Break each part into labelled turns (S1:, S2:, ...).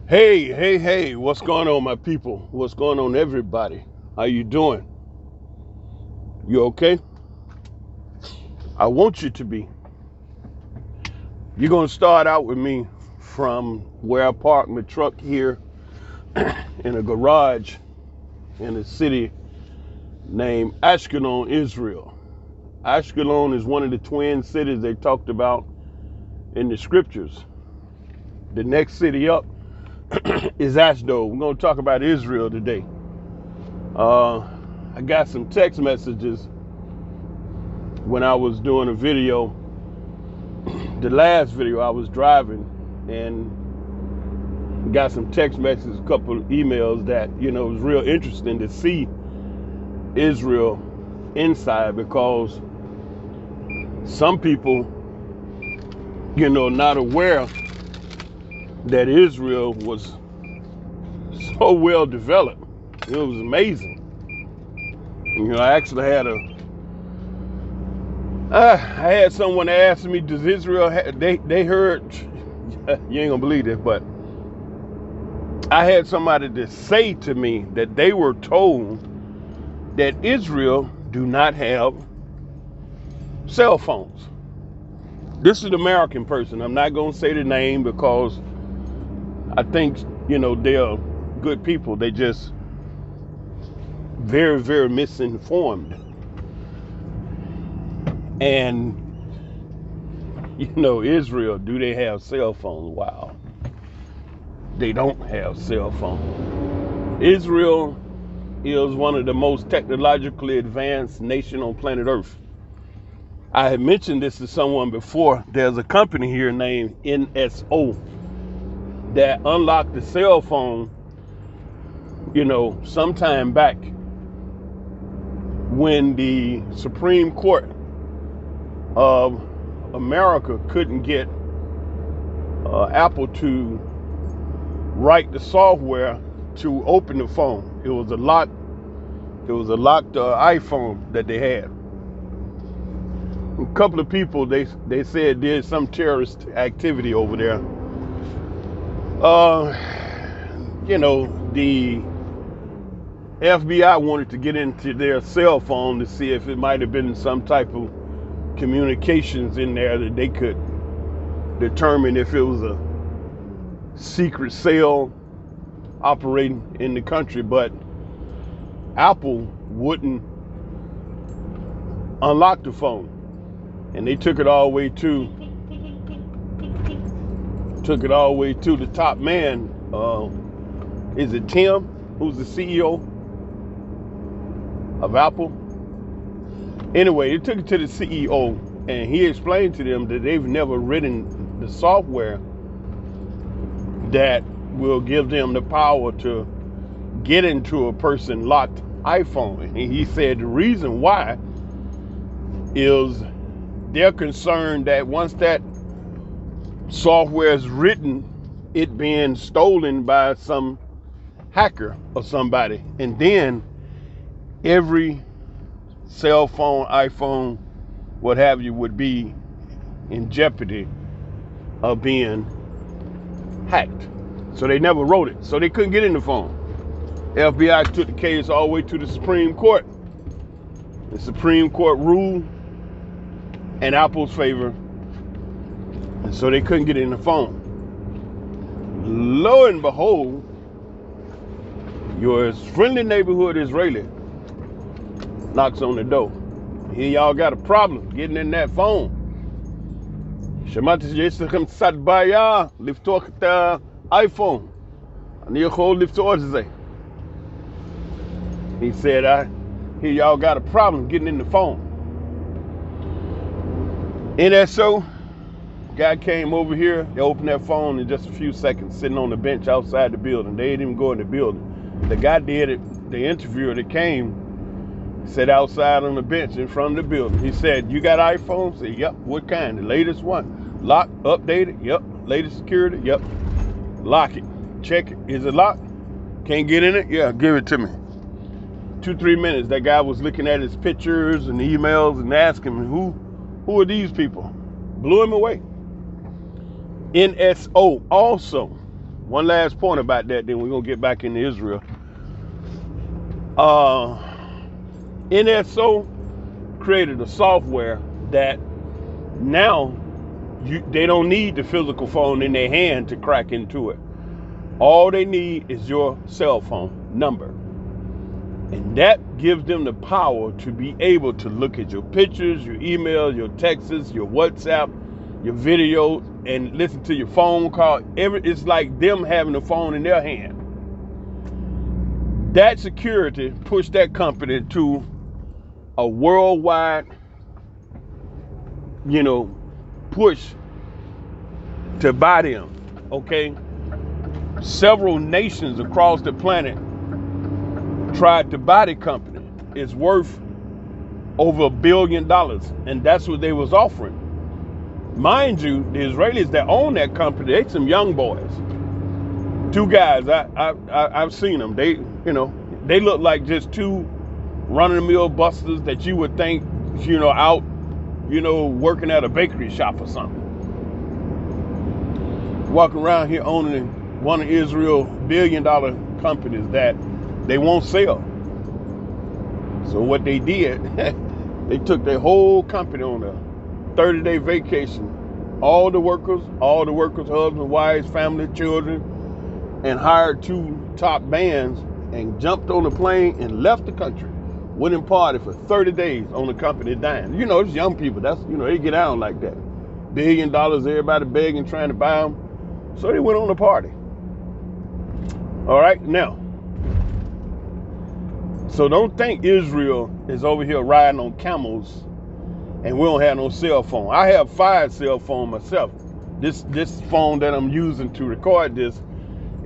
S1: Hey, what's going on, my people? What's going on, everybody? How you doing? You okay? I want you to be. You're going to start out with me from where I parked my truck here in a garage in a city named Ashkelon, Israel. Ashkelon is one of the twin cities they talked about in the scriptures. The next city up is Ashdod. We're going to talk about Israel today. I got some text messages when I was doing a video. The last video I was driving and got some text messages, a couple of emails that, it was real interesting to see Israel inside, because some people, not aware that Israel was so well developed. It was amazing. I actually had I had someone ask me, does Israel, they heard, you ain't gonna believe this, but I had somebody to say to me that they were told that Israel do not have cell phones. This is an American person. I'm not gonna say the name because I think, they're good people. They just very, very misinformed. And Israel, do they have cell phones? Wow. They don't have cell phones. Israel is one of the most technologically advanced nation on planet Earth. I had mentioned this to someone before. There's a company here named NSO that unlocked the cell phone, sometime back when the Supreme Court of America couldn't get Apple to write the software to open the phone. It was a locked iPhone that they had. A couple of people they said did some terrorist activity over there. The FBI wanted to get into their cell phone to see if it might have been some type of communications in there that they could determine if it was a secret cell operating in the country, but Apple wouldn't unlock the phone, and they took it all the way to the top man. Is it Tim, who's the CEO of Apple? Anyway, they took it to the CEO, and he explained to them that they've never written the software that will give them the power to get into a person locked iPhone. And he said the reason why is they're concerned that once that software is written, it being stolen by some hacker or somebody, and then every cell phone, iPhone, what have you, would be in jeopardy of being hacked. So they never wrote it, so they couldn't get in the phone. FBI took the case all the way to the Supreme Court. The Supreme Court ruled in Apple's favor, and so they couldn't get in the phone. Lo and behold, your friendly neighborhood Israeli knocks on the door. Here y'all got a problem getting in that phone. שמעתי שיש לכם קצת בעיה לפתוח את האייפון. אני יכול לפתור את זה. He said, I hear y'all got a problem getting in the phone. NSO guy came over here. They opened that phone in just a few seconds, sitting on the bench outside the building. They didn't even go in the building. The guy did it. The interviewer that came sat outside on the bench in front of the building. He said, you got iPhones? I said, yep. What kind? The latest one. Locked, updated? Yep. Latest security? Yep. Lock it. Check it. Is it locked? Can't get in it? Yeah, give it to me. 2-3 minutes, that guy was looking at his pictures and emails and asking him, who are these people? Blew him away. NSO also one last point about that, then we're gonna get back into Israel. NSO created a software that now they don't need the physical phone in their hand to crack into it. All they need is your cell phone number. And that gives them the power to be able to look at your pictures, your emails, your texts, your WhatsApp, your videos, and listen to your phone call. It's like them having the phone in their hand. That security pushed that company to a worldwide, push to buy them. Okay? Several nations across the planet tried to buy the company. It's worth over $1 billion, and that's what they was offering. Mind you, the Israelis that own that company, they some young boys. Two guys, I've seen them. They look like just two run-of-the-mill busters that you would think, out, working at a bakery shop or something. Walking around here owning one of Israel's $1 billion companies that they won't sell. So what they did, they took their whole company on a 30-day vacation. All the workers, husbands, wives, family, children, and hired 2 top bands and jumped on the plane and left the country. Went and party for 30 days on the company dime. It's young people. That's, they get out like that. $1 billion, everybody begging, trying to buy them. So they went on a party. All right, now. So don't think Israel is over here riding on camels and we don't have no cell phone. I have 5 cell phones myself. This phone that I'm using to record this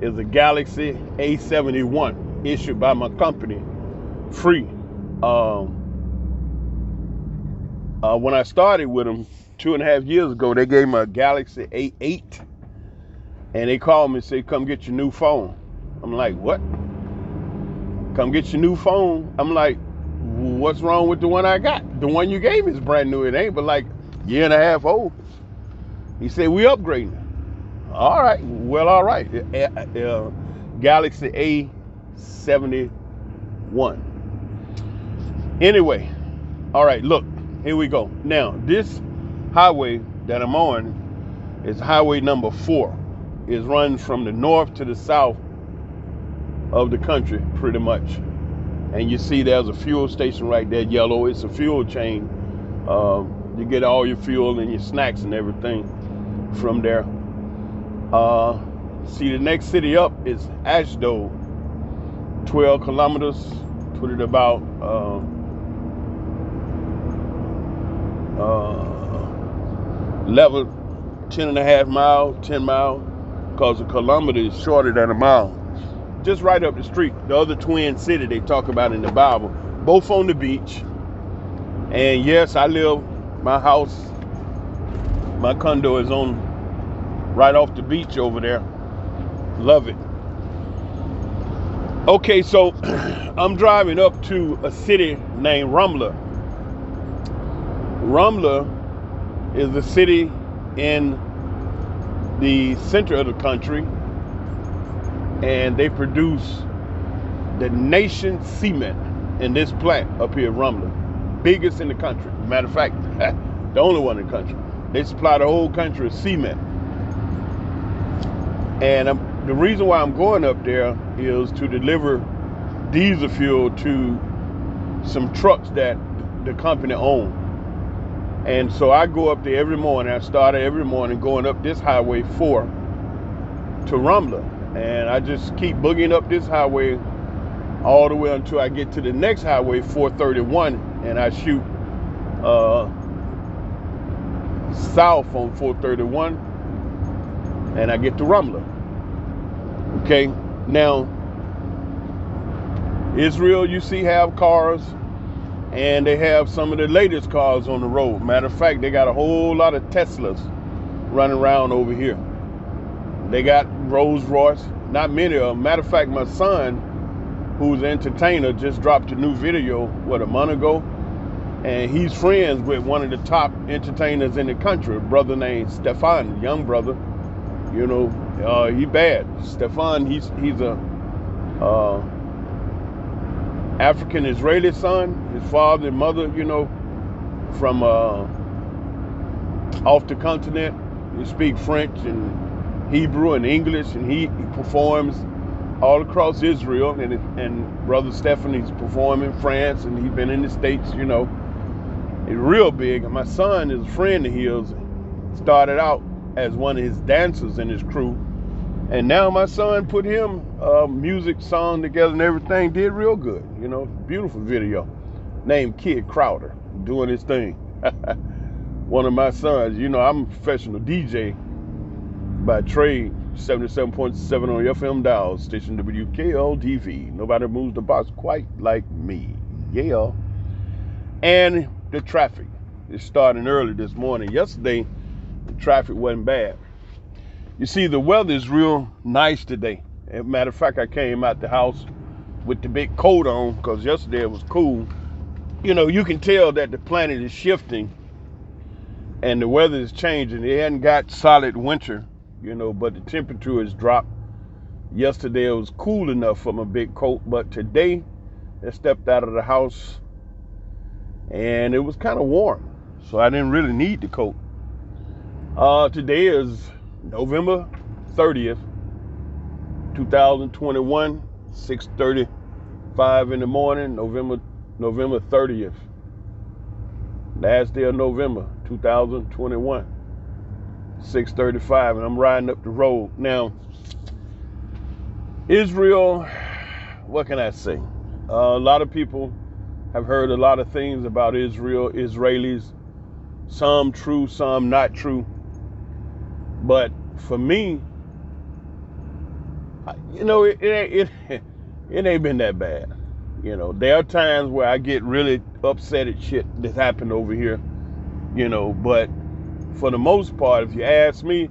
S1: is a Galaxy A71 issued by my company, free. When I started with them 2.5 years ago, they gave me a Galaxy A8, and they called me and said, "Come get your new phone." I'm like, "What? Come get your new phone?" I'm like, "What's wrong with the one I got? The one you gave me is brand new. It ain't but like 1.5 years old." He said, "We upgrading." All right. Well, all right. Galaxy A71. Anyway, all right, look, here we go. Now, this highway that I'm on is highway number 4. It runs from the north to the south of the country, pretty much. And you see there's a fuel station right there, yellow. It's a fuel chain. You get all your fuel and your snacks and everything from there. See, the next city up is Ashdod, 12 kilometers, put it about 10.5 miles, 10 miles, because a kilometer is shorter than a mile. Just right up the street, the other twin city they talk about in the Bible, both on the beach. And yes, my house, my condo is on right off the beach over there. Love it. Okay, so I'm driving up to a city named Ramla. Ramla is a city in the center of the country, and they produce the nation cement in this plant up here in Ramla. Biggest in the country. Matter of fact, the only one in the country. They supply the whole country with cement. And the reason why I'm going up there is to deliver diesel fuel to some trucks that the company owns. And so I go up there every morning. I started every morning going up this highway 4 to Ramla. And I just keep boogieing up this highway all the way until I get to the next highway, 431, and I shoot south on 431, and I get to Ramla. Okay, now Israel, you see, have cars, and they have some of the latest cars on the road. Matter of fact, they got a whole lot of Teslas running around over here. They got Rolls Royce, not many of them. Matter of fact, my son, who's an entertainer, just dropped a new video, a month ago, and he's friends with one of the top entertainers in the country, a brother named Stefan, young brother, You know, he bad. Stefan, he's a uh, African Israeli son. His father and mother, you know, from off the continent. He speak French and Hebrew and English, and he performs all across Israel. And brother Stefan, he's performed in France, and he's been in the States. You know, he's real big. And my son is a friend of his. Started out as one of his dancers in his crew, and now my son put him music song together and everything. Did real good. You know, beautiful video. Named Kid Crowder, doing his thing. One of my sons. You know, I'm a professional DJ by trade. 77.7 on your FM dial, station WKLTV. Nobody moves the box quite like me. Yeah. And the traffic is starting early this morning. Yesterday, the traffic wasn't bad. You see, the weather is real nice today. As a matter of fact, I came out the house with the big coat on because yesterday it was cool. You know, you can tell that the planet is shifting and the weather is changing. It hadn't got solid winter, you know, but the temperature has dropped. Yesterday it was cool enough for my big coat, but today I stepped out of the house and it was kind of warm, so I didn't really need the coat. Today is November 30th, 2021, 6:35 in the morning, November 30th. Last day of November 2021, 6:35, and I'm riding up the road. Now, Israel, what can I say? A lot of people have heard a lot of things about Israel, Israelis, some true, some not true. But for me, you know, it ain't been that bad. You know, there are times where I get really upset at shit that's happened over here, you know, but for the most part, if you ask me,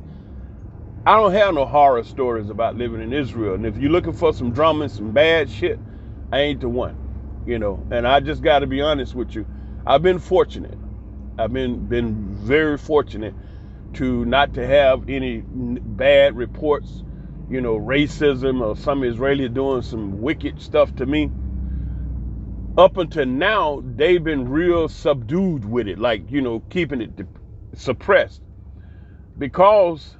S1: I don't have no horror stories about living in Israel. And if you're looking for some drama and some bad shit, I ain't the one, you know. And I just got to be honest with you. I've been fortunate. I've been very fortunate to not to have any bad reports, you know, racism or some Israeli doing some wicked stuff to me. Up until now, they've been real subdued with it, like, you know, keeping it suppressed. Because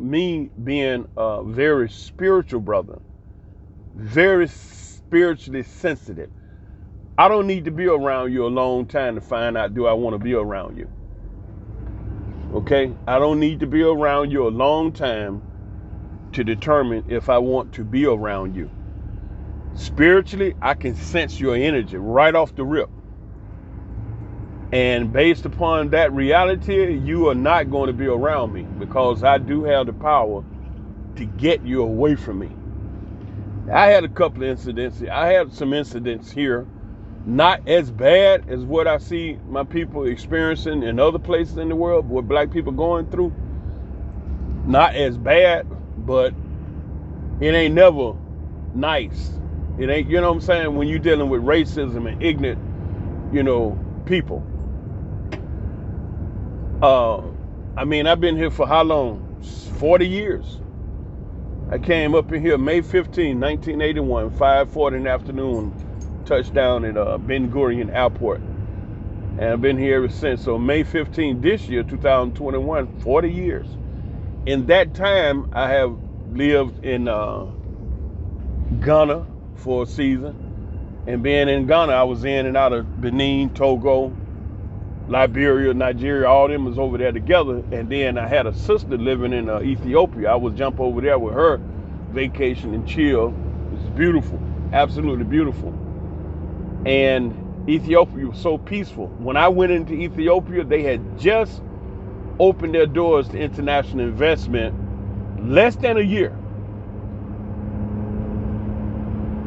S1: me being a very spiritual brother, very spiritually sensitive, I don't need to be around you a long time to find out, do I want to be around you? Okay? I don't need to be around you a long time to determine if I want to be around you. Spiritually, I can sense your energy right off the rip. And based upon that reality, you are not going to be around me because I do have the power to get you away from me. I had a couple of incidents. I had some incidents here, not as bad as what I see my people experiencing in other places in the world, what black people going through. Not as bad, but it ain't never nice. It ain't, you know what I'm saying, when you're dealing with racism and ignorant, you know, people. I mean, I've been here for how long? 40 years. I came up in here May 15, 1981, 5:40 in the afternoon, touchdown at Ben Gurion Airport. And I've been here ever since. So May 15 this year, 2021, 40 years. In that time, I have lived in Ghana for a season. And being in Ghana, I was in and out of Benin, Togo, Liberia, Nigeria, all them was over there together. And then I had a sister living in Ethiopia. I would jump over there with her, vacation and chill. It's beautiful, absolutely beautiful. And Ethiopia was so peaceful. When I went into Ethiopia, they had just opened their doors to international investment less than a year.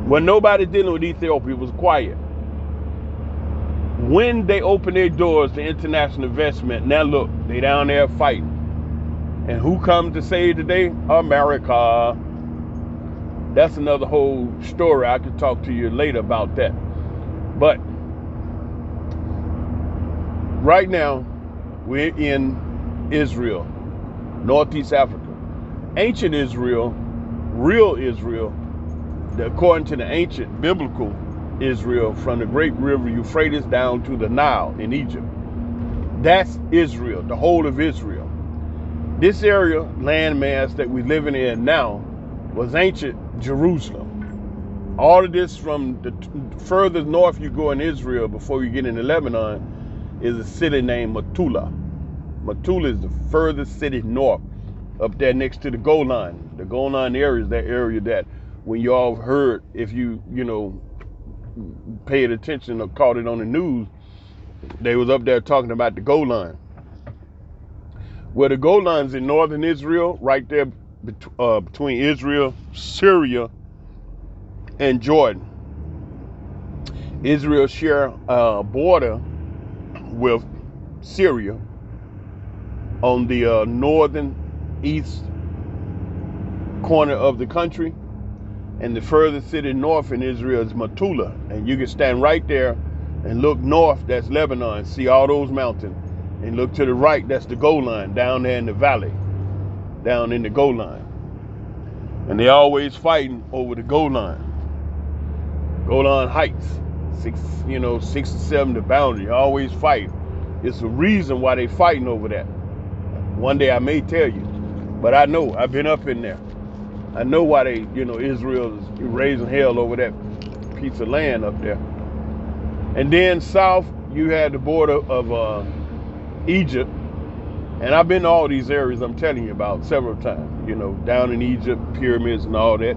S1: When nobody dealing with Ethiopia, it was quiet. When they open their doors to international investment, now look, they down there fighting. And who comes to save the day? America. That's another whole story. I could talk to you later about that. But right now, we're in Israel, Northeast Africa. Ancient Israel, real Israel, according to the ancient biblical Israel, from the great river Euphrates down to the Nile in Egypt. That's Israel, the whole of Israel. This area, landmass that we're living in now, was ancient Jerusalem. All of this, from the furthest north you go in Israel before you get into Lebanon, is a city named Metula. Metula is the furthest city north, up there next to the Golan. The Golan area is that area that, when you all heard, if you paid attention or caught it on the news, they was up there talking about the Golan. Well, the Golan's in northern Israel, right there between Israel, Syria, and Jordan. Israel share a border with Syria on the northern east corner of the country, and the furthest city north in Israel is Metula. And you can stand right there and look north, that's Lebanon, see all those mountains, and look to the right, that's the Golan, down there in the valley, down in the Golan. And they always fighting over the Golan Heights, 6 to 7, the boundary, always fighting. It's a reason why they fighting over that. One day I may tell you, but I know, I've been up in there. I know why they, Israel is raising hell over that piece of land up there. And then south, you had the border of Egypt. And I've been to all these areas I'm telling you about several times, down in Egypt, pyramids and all that.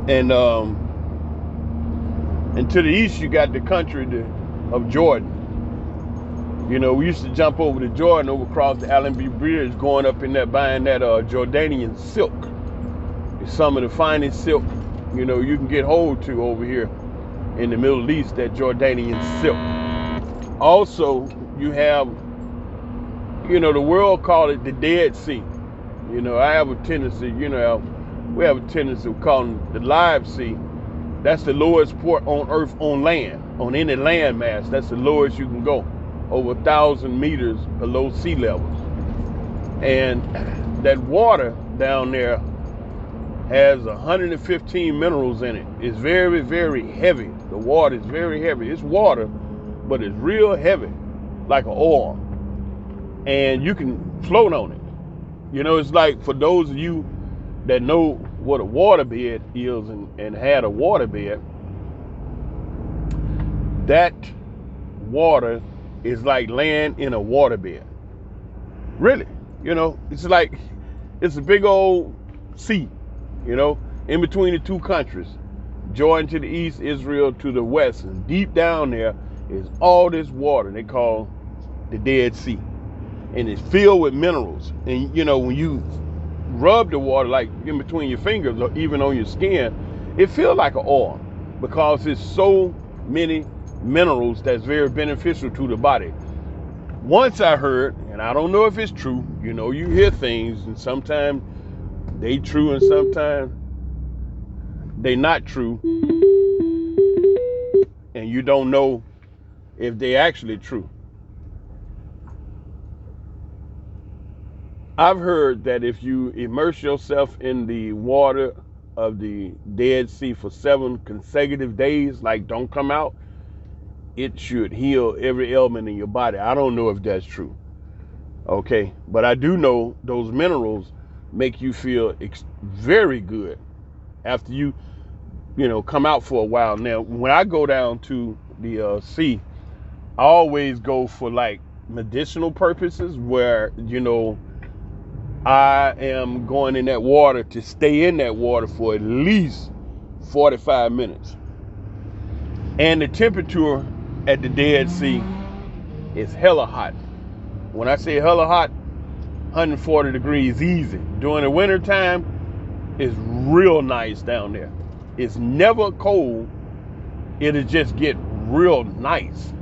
S1: And to the east, you got the country of Jordan. We used to jump over the Jordan, over across the Allenby Bridge, going up in there, buying that Jordanian silk. It's some of the finest silk, you can get hold to over here in the Middle East, that Jordanian silk. Also, you have, the world called it the Dead Sea. I have a tendency, we have a tendency of calling it the Live Sea. That's the lowest port on earth on land, on any land mass. That's the lowest you can go, over 1,000 meters below sea level. And that water down there has 115 minerals in it. It's very, very heavy. The water is very heavy. It's water, but it's real heavy, like an oil. And you can float on it. It's like, for those of you that know what a waterbed is and had a waterbed, that water is like laying in a waterbed. Really, it's like, it's a big old sea, in between the two countries. Jordan to the east, Israel to the west. And deep down there is all this water they call the Dead Sea. And it's filled with minerals. And when you rub the water, like in between your fingers or even on your skin, it feels like an oil, because it's so many minerals that's very beneficial to the body. Once I heard, and I don't know if it's true, you hear things and sometimes they true and sometimes they not true, and you don't know if they actually true. I've heard that if you immerse yourself in the water of the Dead Sea for 7 consecutive days, like don't come out, it should heal every ailment in your body. I don't know if that's true. Okay, but I do know those minerals make you feel very good after you come out for a while. Now, when I go down to the sea, I always go for like medicinal purposes, where I am going in that water to stay in that water for at least 45 minutes. And the temperature at the Dead Sea is hella hot. When I say hella hot, 140 degrees easy. During the winter time, it's real nice down there. It's never cold. It'll just get real nice.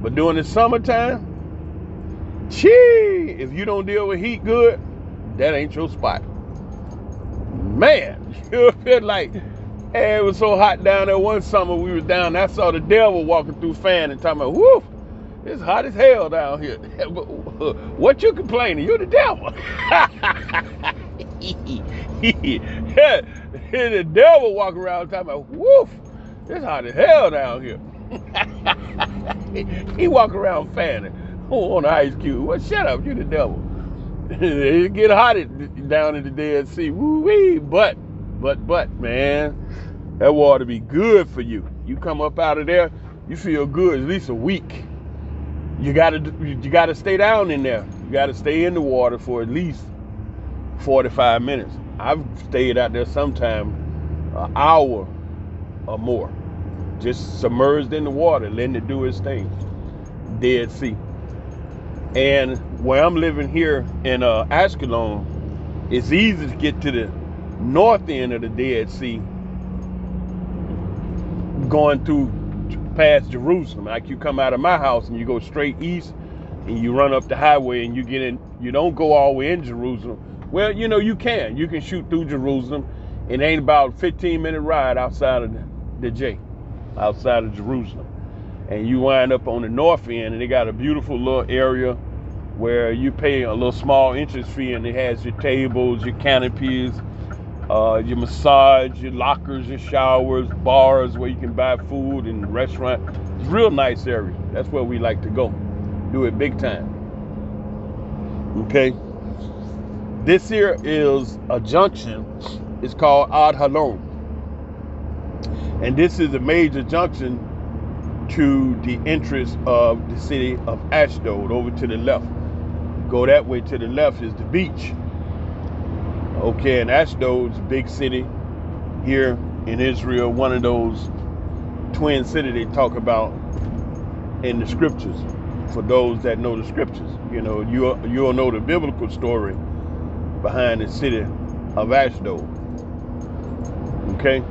S1: But during the summertime, if you don't deal with heat good, that ain't your spot. Man, you feel like, hey, it was so hot down there one summer we was down there, I saw the devil walking through fan and talking about, whoo, it's hot as hell down here. What you complaining? You're the devil. Yeah, the devil walk around talking about, woof, it's hot as hell down here. He walk around fanning on the ice cube. Well, shut up, you the devil. It get hot down in the Dead Sea. Woo-wee. But, man, that water be good for you. You come up out of there, you feel good at least a week. You gotta stay down in there. You gotta stay in the water for at least 45 minutes. I've stayed out there sometime an hour or more, just submerged in the water, letting it do its thing. Dead Sea. And where I'm living here in Ashkelon, it's easy to get to the north end of the Dead Sea, going through past Jerusalem. Like you come out of my house and you go straight east and you run up the highway and you get in. You don't go all the way in Jerusalem. Well, you can shoot through Jerusalem. It ain't about a 15-minute ride outside of the J, outside of Jerusalem. And you wind up on the north end, and they got a beautiful little area where you pay a little small entrance fee, and it has your tables, your canopies, your massage, your lockers, your showers, bars where you can buy food, and restaurant. It's a real nice area. That's where we like to go. Do it big time. Okay. This here is a junction. It's called Ad Halom. And this is a major junction to the entrance of the city of Ashdod, over to the left. Go that way to the left is the beach. Okay, and Ashdod's a big city here in Israel, one of those twin cities they talk about in the scriptures. For those that know the scriptures, you'll know the biblical story behind the city of Ashdod. Okay?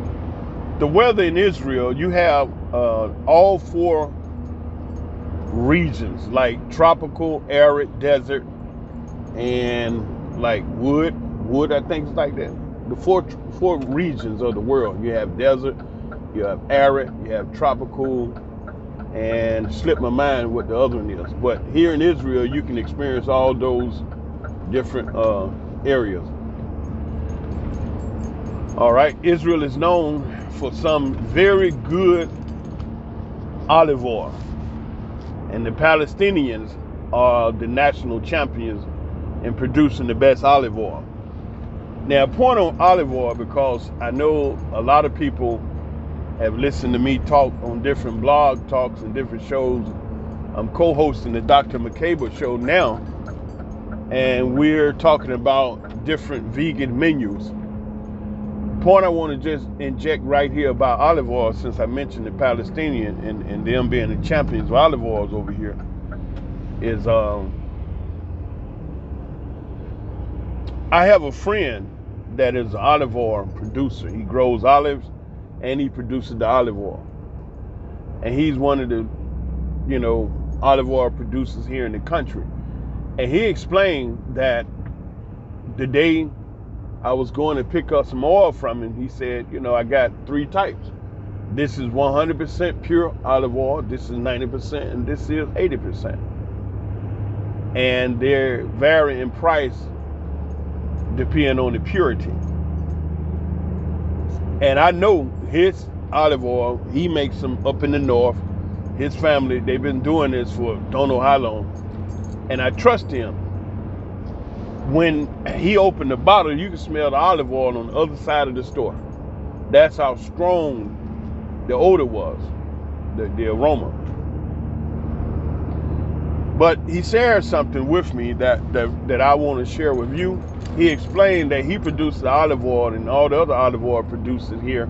S1: The weather in Israel, you have all four regions, like tropical, arid, desert, and like wood, I think it's like that. The four regions of the world. You have desert, you have arid, you have tropical, and slip my mind what the other one is. But here in Israel, you can experience all those different areas. All right, Israel is known for some very good olive oil, and the Palestinians are the national champions in producing the best olive oil. Now, point on olive oil, because I know a lot of people have listened to me talk on different blog talks and different shows. I'm co-hosting the Dr. McCabe show now, and we're talking about different vegan menus. Point I want to just inject right here about olive oil, since I mentioned the Palestinian and them being the champions of olive oils over here, is I have a friend that is an olive oil producer. He grows olives and he produces the olive oil. And he's one of the, olive oil producers here in the country. And he explained that the day I was going to pick up some oil from him, he said, I got three types. This is 100% pure olive oil, this is 90%, and this is 80%. And they vary in price depending on the purity. And I know his olive oil, he makes them up in the north. His family, they've been doing this for don't know how long. And I trust him. When he opened the bottle, you can smell the olive oil on the other side of the store. That's how strong the odor was, the aroma. But he shared something with me that I want to share with you. He explained that he produces the olive oil and all the other olive oil producers here,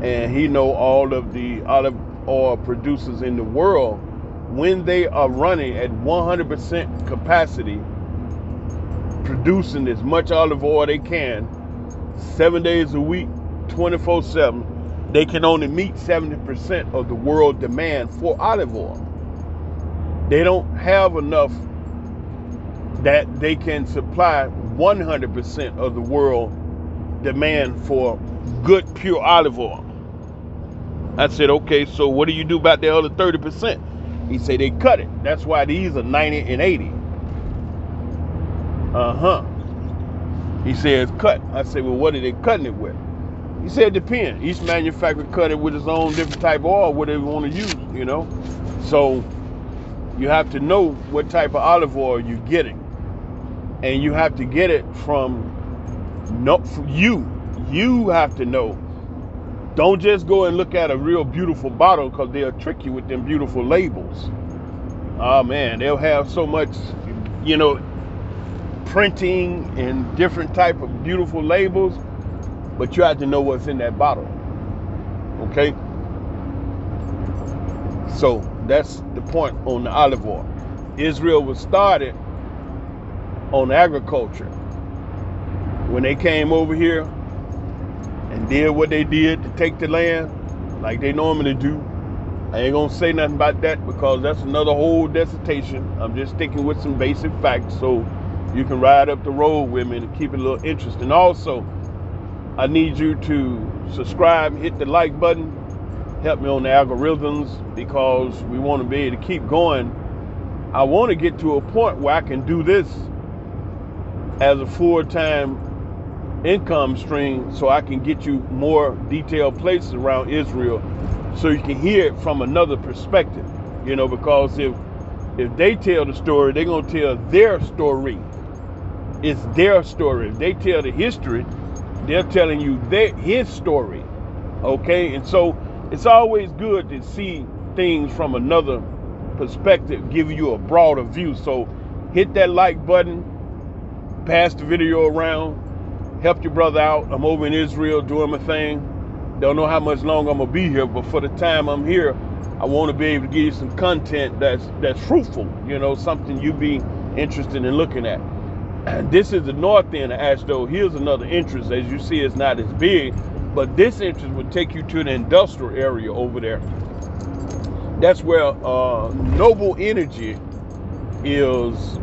S1: and he know all of the olive oil producers in the world, when they are running at 100% capacity, producing as much olive oil they can, 7 days a week, 24/7, they can only meet 70% of the world demand for olive oil. They don't have enough that they can supply 100% of the world demand for good pure olive oil. I said, okay, so what do you do about the other 30%? He said they cut it. That's why these are 90 and 80. He says cut. I said, well, what are they cutting it with? He said, depends. Each manufacturer cut it with his own different type of oil, whatever you want to use, you know. So you have to know what type of olive oil you're getting. And you have to get it from you. You have to know. Don't just go and look at a real beautiful bottle, because they'll trick you with them beautiful labels. Oh man, they'll have so much, you know, printing and different type of beautiful labels, but you have to know what's in that bottle. Okay? So that's the point on the olive oil. Israel was started on agriculture. When they came over here and did what they did to take the land, like they normally do, I ain't gonna say nothing about that, because that's another whole dissertation. I'm just sticking with some basic facts so you can ride up the road with me and keep it a little interesting. Also, I need you to subscribe, hit the like button, help me on the algorithms, because we want to be able to keep going. I want to get to a point where I can do this as a full-time income stream, so I can get you more detailed places around Israel, so you can hear it from another perspective, you know, because if they tell the story, they're going to tell their story. It's their story. If they tell the history, they're telling you his story. Okay? And so it's always good to see things from another perspective, give you a broader view. So hit that like button, pass the video around, help your brother out. I'm over in Israel doing my thing. Don't know how much longer I'm gonna be here, but for the time I'm here, I want to be able to give you some content that's fruitful, you know, something you be interested in looking at. And this is the north end of Ashdod. Here's another entrance. As you see, it's not as big, but this entrance would take you to the industrial area over there. That's where Noble Energy is.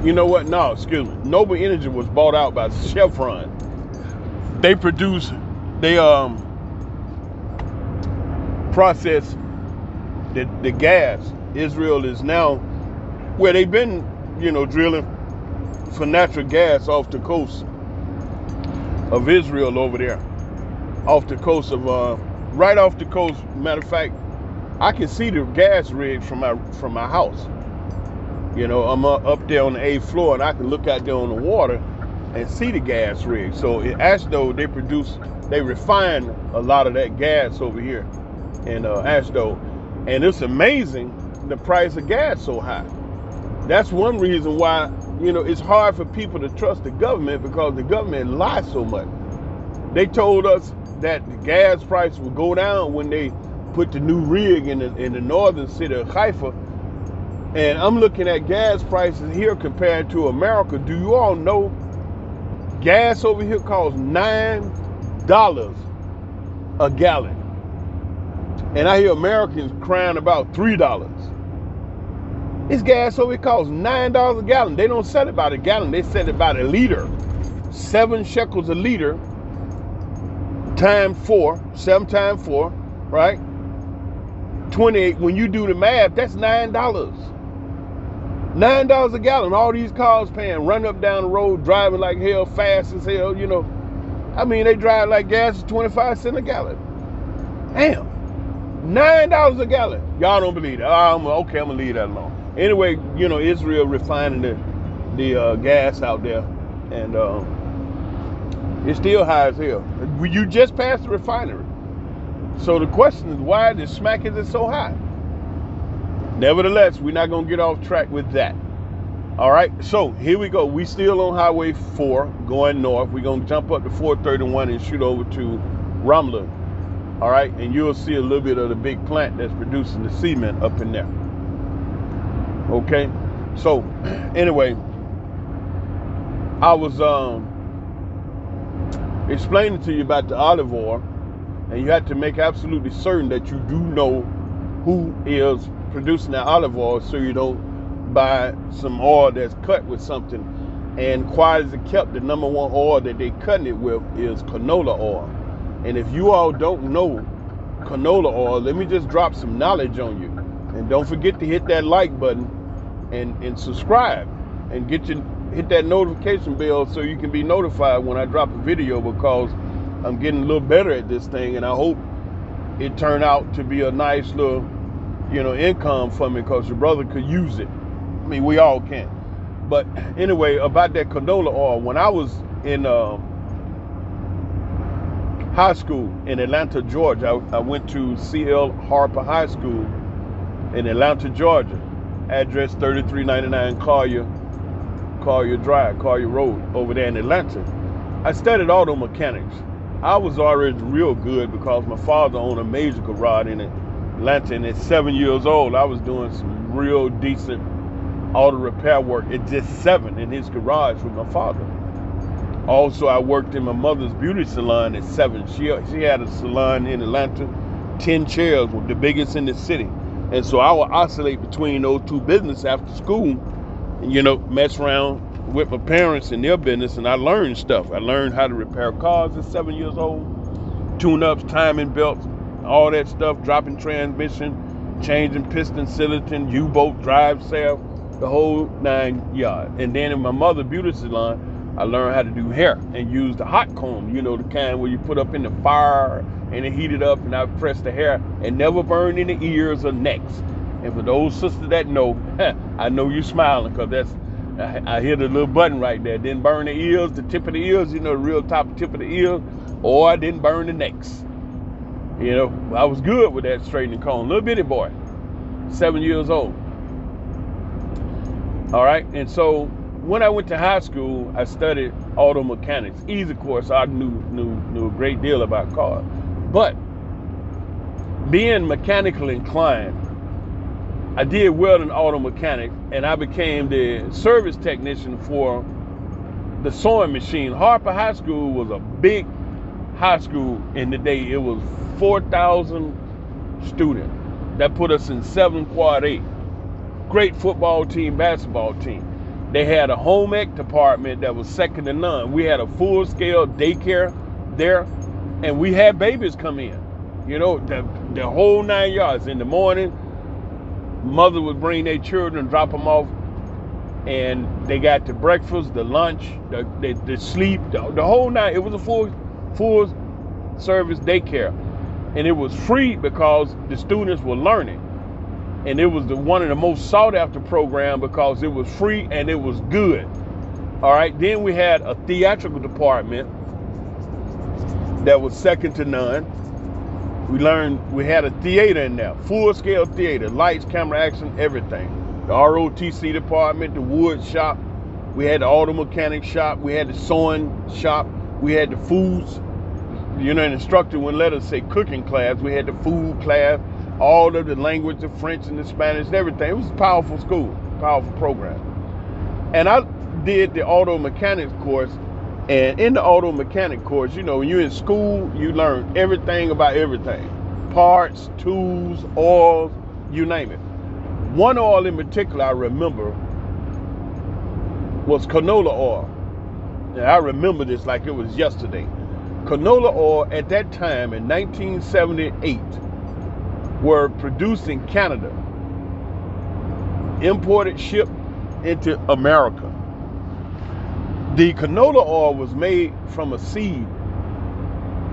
S1: You know what? No, excuse me. Noble Energy was bought out by Chevron. They process the gas. Israel is now where they've been, you know, drilling for natural gas off the coast of Israel over there, off the coast of right off the coast. Matter of fact, I can see the gas rig from my house. You know, I'm up there on the 8th floor, and I can look out there on the water and see the gas rig. So in Ashdod, they refine a lot of that gas over here in Ashdod, and it's amazing the price of gas so high. That's one reason why, you know, it's hard for people to trust the government, because the government lies so much. They told us that the gas price would go down when they put the new rig in the northern city of Haifa. And I'm looking at gas prices here compared to America. Do you all know gas over here costs $9 a gallon? And I hear Americans crying about $3. This gas over here costs $9 a gallon. They don't sell it by the gallon. They sell it by the liter. 7 shekels a liter times 4. 7 times 4, right? 28. When you do the math, that's $9. $9 a gallon. All these cars paying, running up down the road, driving like hell, fast as hell, you know. I mean, they drive like gas is 25 cents a gallon. Damn. $9 a gallon. Y'all don't believe that. Okay, I'm going to leave that alone. Anyway, you know, Israel refining the gas out there, and it's still high as hell. You just passed the refinery. So the question is, why the smack is it so high? Nevertheless, we're not going to get off track with that. All right, so here we go. We still on Highway 4 going north. We're going to jump up to 431 and shoot over to Ramla. All right, and you'll see a little bit of the big plant that's producing the cement up in there. Okay, so anyway, I was explaining to you about the olive oil, and you have to make absolutely certain that you do know who is producing that olive oil, so you don't buy some oil that's cut with something. And quiet as it kept, the number one oil that they cutting it with is canola oil. And if you all don't know canola oil, let me just drop some knowledge on you. And don't forget to hit that like button and subscribe, and get your hit that notification bell so you can be notified when I drop a video, because I'm getting a little better at this thing, and I hope it turned out to be a nice little, income for me, because your brother could use it. I mean, we all can. But anyway, about that canola oil, when I was in high school in Atlanta, Georgia, I went to C.L. Harper High School in Atlanta, Georgia. Address 3399 Collier Drive, Collier Road, over there in Atlanta. I studied auto mechanics. I was already real good because my father owned a major garage in Atlanta, and at 7 years old, I was doing some real decent auto repair work at just 7 in his garage with my father. Also, I worked in my mother's beauty salon at 7. She had a salon in Atlanta, 10 chairs, the biggest in the city. And so I would oscillate between those two businesses after school and, mess around with my parents in their business, and I learned stuff. I learned how to repair cars at 7 years old, tune-ups, timing belts, all that stuff, dropping transmission, changing piston, silicon, U-bolt, drive shaft, the whole 9 yards. And then in my mother's beauty salon, I learned how to do hair and use the hot comb, the kind where you put up in the fire and it heated up, and I pressed the hair and never burned in the ears or necks. And for those sisters that know, I know you're smiling, because I hit a little button right there. Didn't burn the ears, the tip of the ears, the real top tip of the ears, or I didn't burn the necks. I was good with that straightening comb. Little bitty boy, 7 years old. All right, and so when I went to high school, I studied auto mechanics. Easy course. I knew a great deal about cars. But being mechanically inclined, I did well in auto mechanics, and I became the service technician for the sewing machine. Harper High School was a big high school in the day. It was 4,000 students. That put us in 7 Quad 8. Great football team, basketball team. They had a home ec department that was second to none. We had a full-scale daycare there, and we had babies come in. The whole 9 yards. In the morning, mother would bring their children, drop them off, and they got the breakfast, the lunch, the sleep, the whole night. It was a full service daycare, and it was free because the students were learning. And it was one of the most sought after program because it was free and it was good. All right. Then we had a theatrical department that was second to none. We had a theater in there, full scale theater, lights, camera, action, everything. The ROTC department, the wood shop. We had the auto mechanic shop. We had the sewing shop. We had the foods. An instructor wouldn't let us say cooking class. We had the food class. All of the language, the French and the Spanish and everything. It was a powerful school, powerful program. And I did the auto mechanics course. And in the auto mechanic course, when you're in school, you learn everything about everything. Parts, tools, oils, you name it. One oil in particular I remember was canola oil. And I remember this like it was yesterday. Canola oil at that time in 1978 were produced in Canada, imported, shipped into America. The canola oil was made from a seed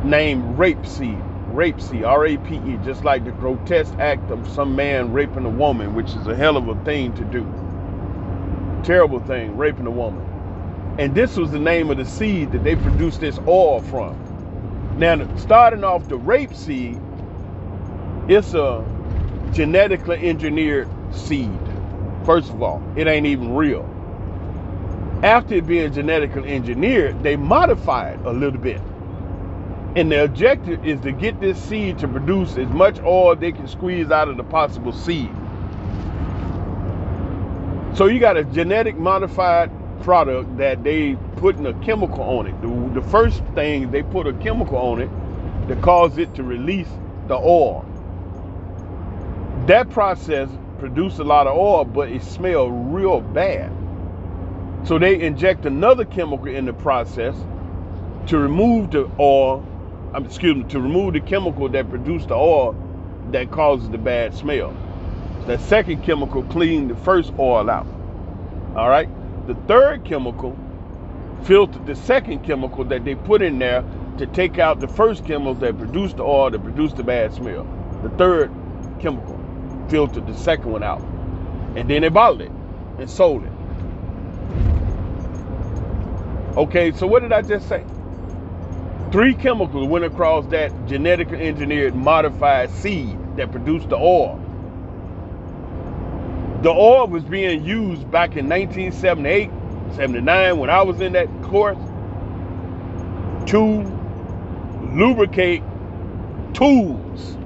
S1: named rapeseed, R-A-P-E, just like the grotesque act of some man raping a woman, which is a hell of a thing to do. Terrible thing, raping a woman. And this was the name of the seed that they produced this oil from. Now, starting off the rapeseed, it's a genetically engineered seed. First of all, it ain't even real. After it being genetically engineered, they modify it a little bit. And the objective is to get this seed to produce as much oil they can squeeze out of the possible seed. So you got a genetic modified product that they putting a chemical on it. The first thing, they put a chemical on it to cause it to release the oil. That process produced a lot of oil, but it smelled real bad. So they inject another chemical in the process to remove the oil, to remove the chemical that produced the oil that causes the bad smell. That second chemical cleaned the first oil out. All right. the third chemical filtered the second chemical that they put in there to take out the first chemicals that produced the oil, that produced the bad smell. The third chemical filtered the second one out. And then they bottled it and sold it. Okay, so what did I just say? 3 chemicals went across that genetically engineered modified seed that produced the oil. The oil was being used back in 1978, 79, when I was in that course, to lubricate tools.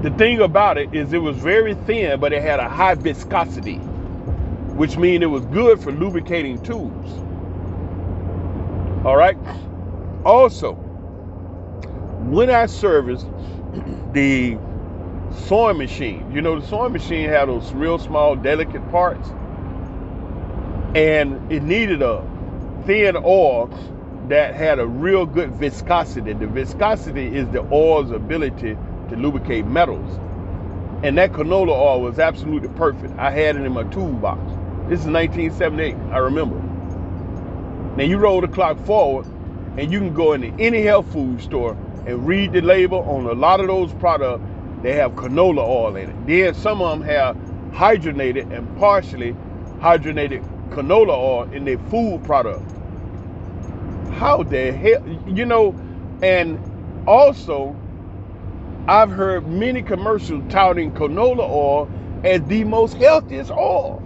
S1: The thing about it is it was very thin, but it had a high viscosity, which means it was good for lubricating tools. All right. Also, when I serviced the sewing machine, you know, the sewing machine had those real small, delicate parts, and it needed a thin oil that had a real good viscosity. The viscosity is the oil's ability to lubricate metals. And that canola oil was absolutely perfect. I had it in my toolbox. This is 1978, I remember. Now you roll the clock forward, and you can go into any health food store and read the label on a lot of those products. They have canola oil in it. Then some of them have hydrogenated and partially hydrogenated canola oil in their food product. How the hell, you know? And also, I've heard many commercials touting canola oil as the most healthiest oil.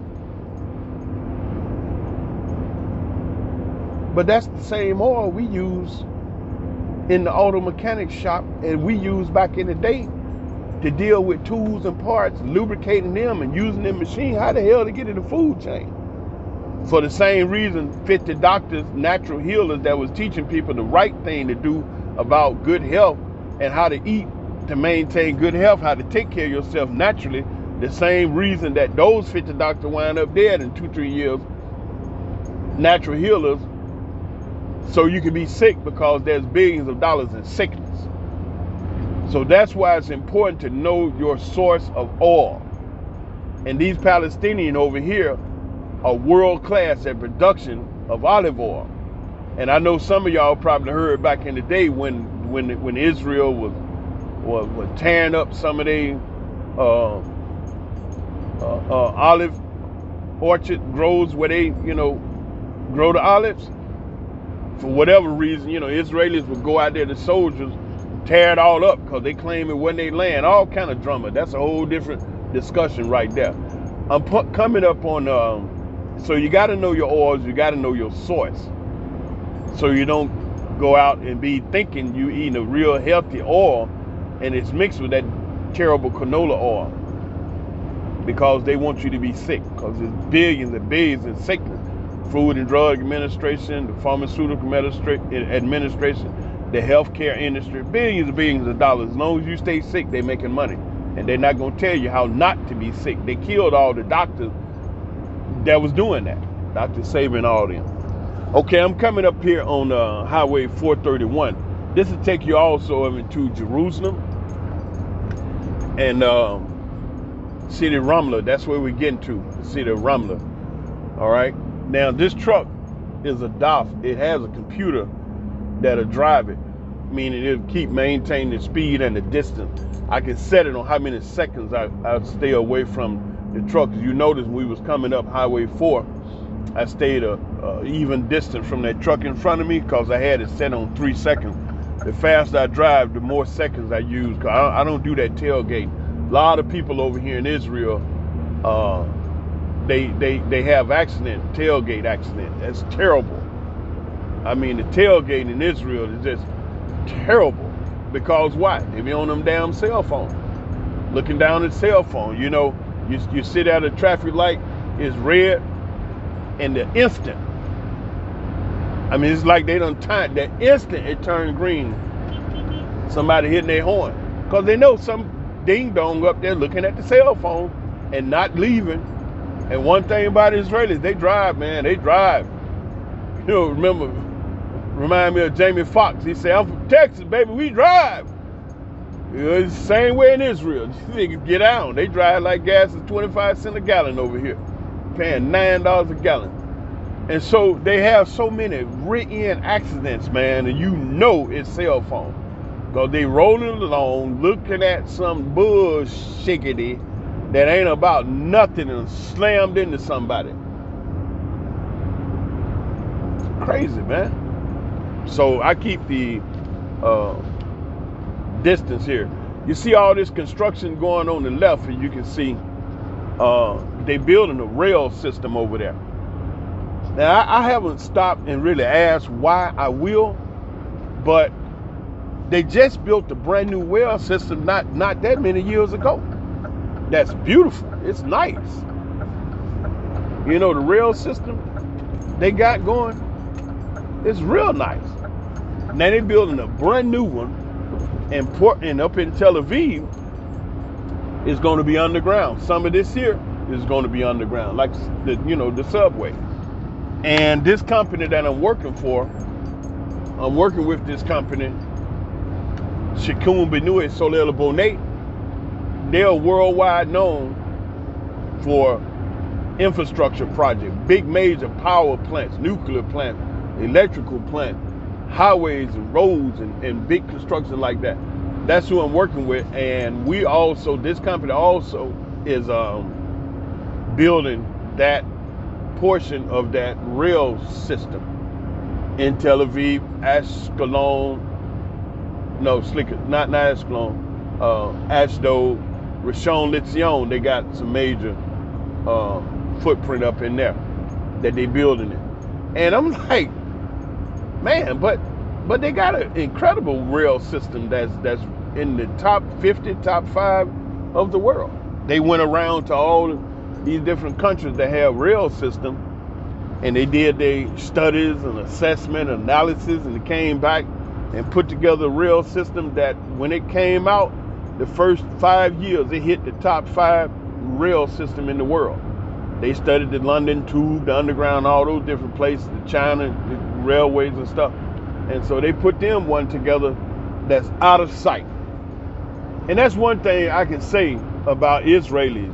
S1: But that's the same oil we use in the auto mechanic shop, and we used back in the day to deal with tools and parts, lubricating them and using them machine. How the hell to get in the food chain? For the same reason, 50 doctors, natural healers that was teaching people the right thing to do about good health and how to eat to maintain good health, how to take care of yourself naturally. The same reason that those 50 doctors wind up dead in 2-3 years, natural healers, so you can be sick because there's billions of dollars in sickness. So that's why it's important to know your source of oil. And these Palestinians over here are world class at production of olive oil. And I know some of y'all probably heard back in the day when Israel was tearing up some of their olive orchard groves where they, you know, grow the olives. For whatever reason, you know, Israelis would go out there, the soldiers, tear it all up because they claim it wasn't their land. All kind of drama. That's a whole different discussion right there. I'm coming up on, so you got to know your oils, you got to know your source. So you don't go out and be thinking you eating a real healthy oil and it's mixed with that terrible canola oil because they want you to be sick because there's billions and billions in sickness. Food and Drug Administration, the Pharmaceutical Administration, the healthcare industry, billions and billions of dollars. As long as you stay sick, they're making money. And they're not going to tell you how not to be sick. They killed all the doctors that was doing that. Dr. Sabin, all them. Okay, I'm coming up here on Highway 431. This will take you also into Jerusalem and city of Ramla. That's where we're getting to, the city of Ramla. All right. Now, this truck is a DOF. It has a computer that'll drive it, meaning it'll keep maintaining the speed and the distance. I can set it on how many seconds I stay away from the truck. As you notice, when we was coming up Highway 4, I stayed a even distance from that truck in front of me because I had it set on 3 seconds. The faster I drive, the more seconds I use because I don't do that tailgate. A lot of people over here in Israel, they have tailgate accident. That's terrible. I mean, the tailgate in Israel is just terrible. Because why? They be on them damn cell phone. Looking down at cell phone. You know, you sit at a traffic light, it's red, and the instant, I mean, it's like they done time, that instant it turned green, somebody hitting their horn. Because they know some ding-dong up there looking at the cell phone and not leaving. And one thing about Israelis, they drive, man. They drive. You know, remind me of Jamie Foxx. He said, I'm from Texas, baby. We drive. You know, it's the same way in Israel. You niggas get out. They drive like gas is 25 cents a gallon over here. Paying $9 a gallon. And so they have so many written accidents, man, and you know it's cell phone. Because they rolling along, looking at some bullshiggity that ain't about nothing and slammed into somebody. Crazy, man. So I keep the distance here. You see all this construction going on the left, and you can see they building a rail system over there. Now, I haven't stopped and really asked why. I will, but they just built a brand new rail system not that many years ago. That's beautiful. It's nice. You know, the rail system they got going, it's real nice. Now they're building a brand new one, and up in Tel Aviv, it's going to be underground. Some of this here is going to be underground, like the subway. And this company that I'm working with this company, Shikun Benue Solel Bonet. They're worldwide known for infrastructure projects, big major power plants, nuclear plants, electrical plants, highways and roads and big construction like that. That's who I'm working with. And this company also is building that portion of that rail system in Tel Aviv, Ashkelon, not Ashkelon, Ashdod, Rishon LeZion. They got some major footprint up in there that they building it. And I'm like, man, but they got an incredible rail system that's in the top 50, top 5 of the world. They went around to all these different countries that have rail system, and they did their studies and assessment analysis, and they came back and put together a rail system that when it came out, the first 5 years, it hit the top 5 rail system in the world. They studied the London Tube, the Underground, all those different places, the China, the railways and stuff. And so they put them one together that's out of sight. And that's one thing I can say about Israel,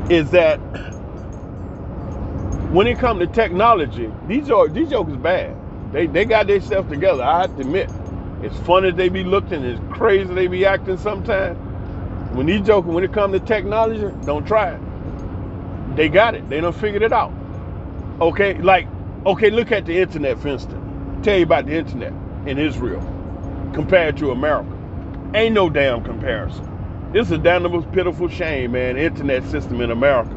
S1: is that when it comes to technology, these jokers bad. They got themselves together, I have to admit. As fun as they be looking, as crazy they be acting sometimes, when it comes to technology, don't try it. They got it. They done figured it out. Look at the internet, for instance. Tell you about the internet in Israel compared to America. Ain't no damn comparison. This is a damnable pitiful shame, man, internet system in America.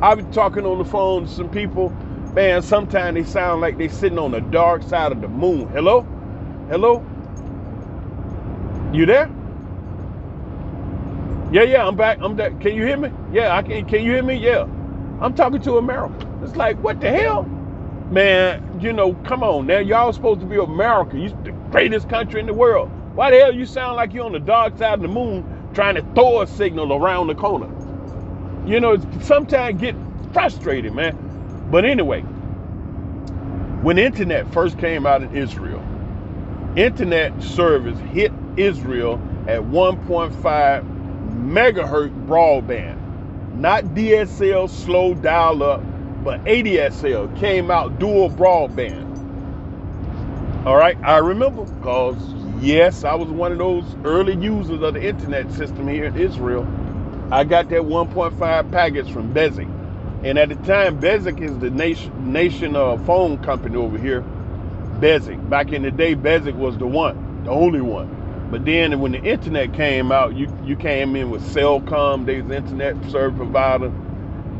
S1: I be talking on the phone to some people, man, sometimes they sound like they sitting on the dark side of the moon. Hello? Hello? You there? Yeah, I'm back. Can you hear me? Yeah, I can. Can you hear me? Yeah. I'm talking to America. It's like, what the hell? Man, come on now. Y'all supposed to be America. You the greatest country in the world. Why the hell you sound like you're on the dark side of the moon trying to throw a signal around the corner? Sometimes get frustrated, man. But anyway, when the internet first came out in Israel, internet service hit Israel at 1.5 megahertz broadband. Not DSL slow dial up, but ADSL came out dual broadband. All right, I remember because yes, I was one of those early users of the internet system here in Israel. I got that 1.5 package from Bezik. And at the time, Bezik is the nation phone company over here. Bezik. Back in the day, Bezik was the only one. But then when the internet came out, you came in with Cellcom, they was the internet service provider.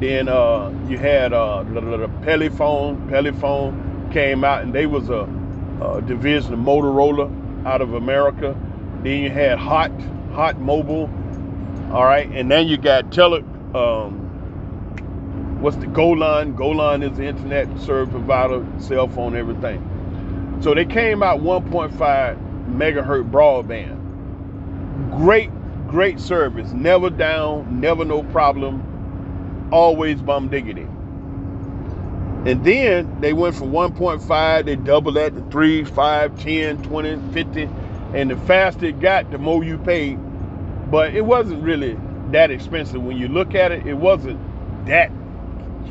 S1: Then you had the Pelephone came out, and they was a division of Motorola out of America. Then you had Hot Mobile. All right, and then you got Golan? Golan is the internet service provider, cell phone, everything. So they came out 1.5 megahertz broadband. Great service. Never down, never no problem. Always bum diggity. And then they went from 1.5, they doubled that to 3, 5, 10, 20, 50. And the faster it got, the more you paid. But it wasn't really that expensive. When you look at it, it wasn't that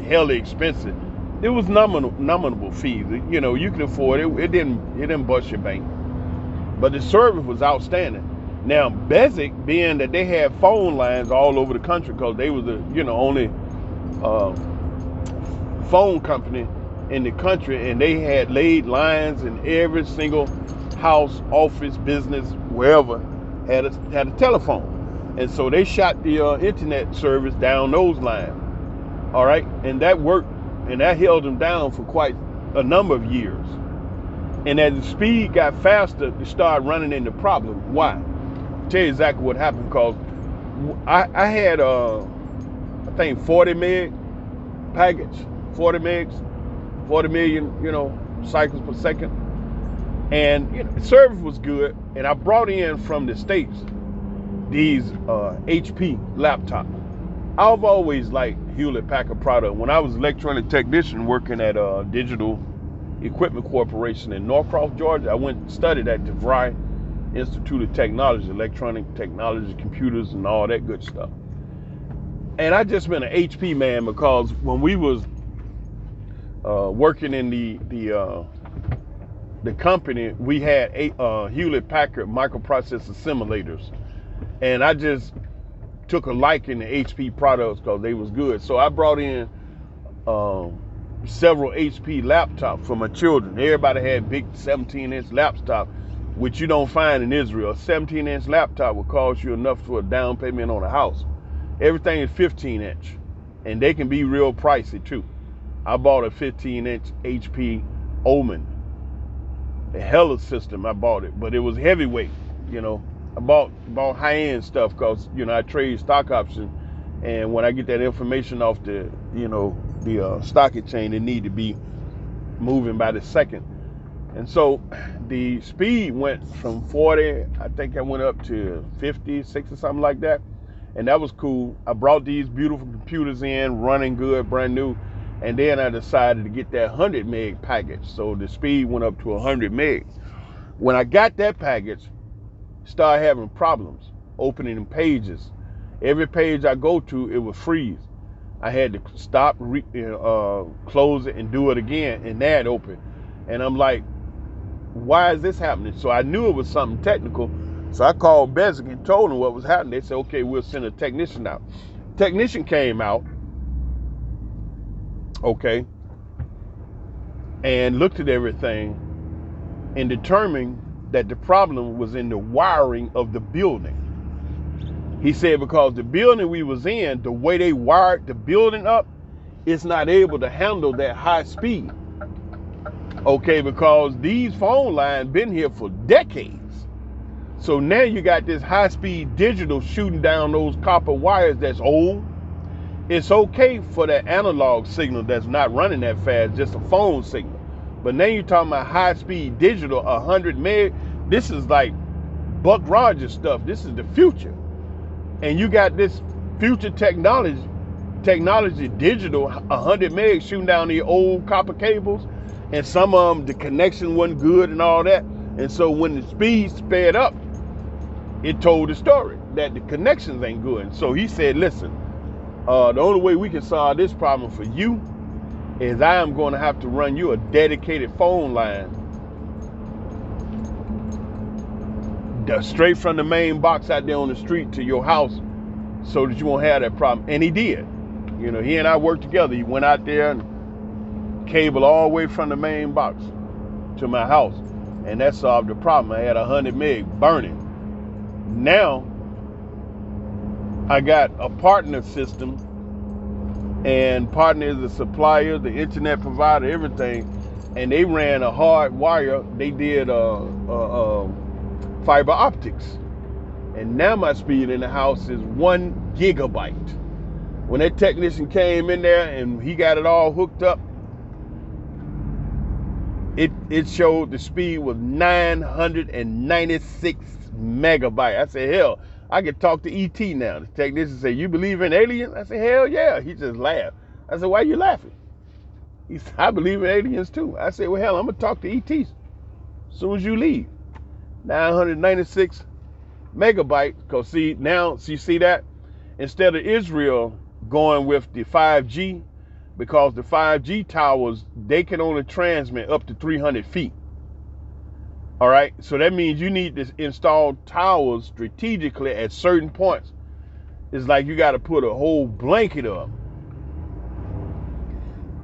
S1: hella expensive. It was nominal fees. You know, you could afford it. It didn't bust your bank. But the service was outstanding. Now, Bezic, being that they had phone lines all over the country, because they was the only uh, phone company in the country, and they had laid lines in every single house, office, business, wherever had a telephone, and so they shot the internet service down those lines. All right, and that worked, and that held them down for quite a number of years. And as the speed got faster, they started running into problems. Why? I'll tell you exactly what happened. Because I had I think 40 meg package, 40 megs, 40 million cycles per second, and the service was good. And I brought in from the States these HP laptops. I've always liked Hewlett Packard product. When I was electronic technician working at Digital Equipment Corporation in Norcross, Georgia, I went and studied at the DeVry Institute of Technology, electronic technology, computers, and all that good stuff. And I just been an HP man, because when we was working in the company, we had Hewlett Packard microprocessor simulators, and I just took a liking to HP products because they was good. So I brought in several HP laptops for my children. Everybody had big 17-inch laptop, which you don't find in Israel. A 17-inch laptop will cost you enough for a down payment on a house. Everything is 15-inch, and they can be real pricey too. I bought a 15-inch HP Omen, a hella system. I bought it, but it was heavyweight. I bought high-end stuff because I trade stock options, and when I get that information off the stock exchange, it need to be moving by the second. And so the speed went from 40, I think I went up to 50, 60, something like that, and that was cool. I brought these beautiful computers in, running good, brand new, and then I decided to get that 100 meg package. So the speed went up to 100 meg. When I got that package, started having problems opening pages. Every page I go to, it would freeze. I had to stop, close it, and do it again, and that opened. And I'm like, why is this happening? So I knew it was something technical. So I called Bezic and told them what was happening. They said, okay, we'll send a technician out. Technician came out, okay, and looked at everything and determined that the problem was in the wiring of the building. He said because the building we was in, the way they wired the building up, it's not able to handle that high speed. Okay, because these phone lines been here for decades. So now you got this high speed digital shooting down those copper wires that's old. It's okay for the analog signal that's not running that fast, just a phone signal. But now you're talking about high speed digital, 100 meg. This is like Buck Rogers stuff. This is the future. And you got this future technology digital, 100 meg shooting down the old copper cables. And some of them, the connection wasn't good and all that. And so when the speed sped up, it told the story that the connections ain't good. And so he said, listen, the only way we can solve this problem for you is I am going to have to run you a dedicated phone line straight from the main box out there on the street to your house so that you won't have that problem. And he did. He and I worked together. He went out there and cabled all the way from the main box to my house. And that solved the problem. I had 100 meg burning. Now, I got a partner system, and partner is the supplier, the internet provider, everything. And they ran a hard wire. They did fiber optics. And now my speed in the house is 1 gigabyte. When that technician came in there and he got it all hooked up, it showed the speed was 996 megabyte. I said, hell, I could talk to ET now. The technician said, you believe in aliens? I said, hell yeah. He just laughed. I said, why are you laughing? He said, I believe in aliens too. I said, well, hell, I'm going to talk to ET as soon as you leave. 996 megabytes. Because see, now, you see that? instead of Israel going with the 5G, because the 5G towers, they can only transmit up to 300 feet. All right. So that means you need to install towers strategically at certain points. It's like you got to put a whole blanket up.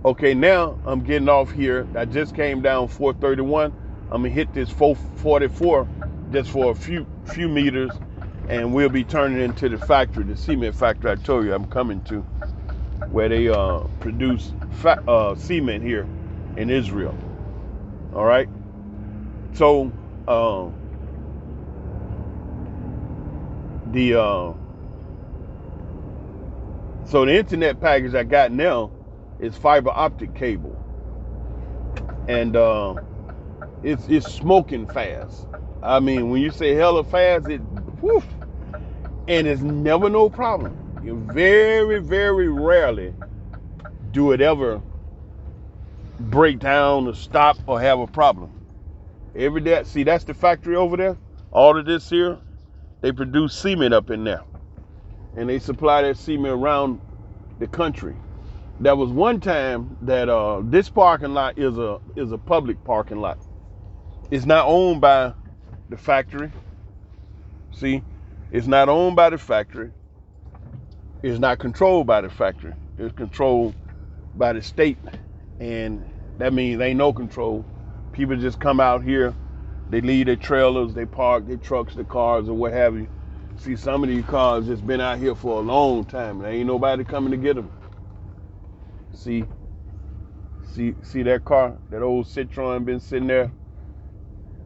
S1: Okay, now I'm getting off here. I just came down 431. I'm gonna hit this 444 just for a few meters, and we'll be turning into the factory, the cement factory I told you I'm coming to, where they produce cement here in Israel. All right. So so the internet package I got now is fiber optic cable, and it's smoking fast. I mean, when you say hella fast, it woof, and it's never no problem. You very, very rarely do it ever break down or stop or have a problem. Every day, see, that's the factory over there. All of this here, they produce cement up in there, and they supply that cement around the country. There was one time that this parking lot is a public parking lot. It's not owned by the factory. See, it's not owned by the factory. It's not controlled by the factory. It's controlled by the state, and that means ain't no control. People just come out here, they leave their trailers, they park their trucks, their cars, or what have you. See, some of these cars just been out here for a long time. There ain't nobody coming to get them. See that car, that old Citroen been sitting there,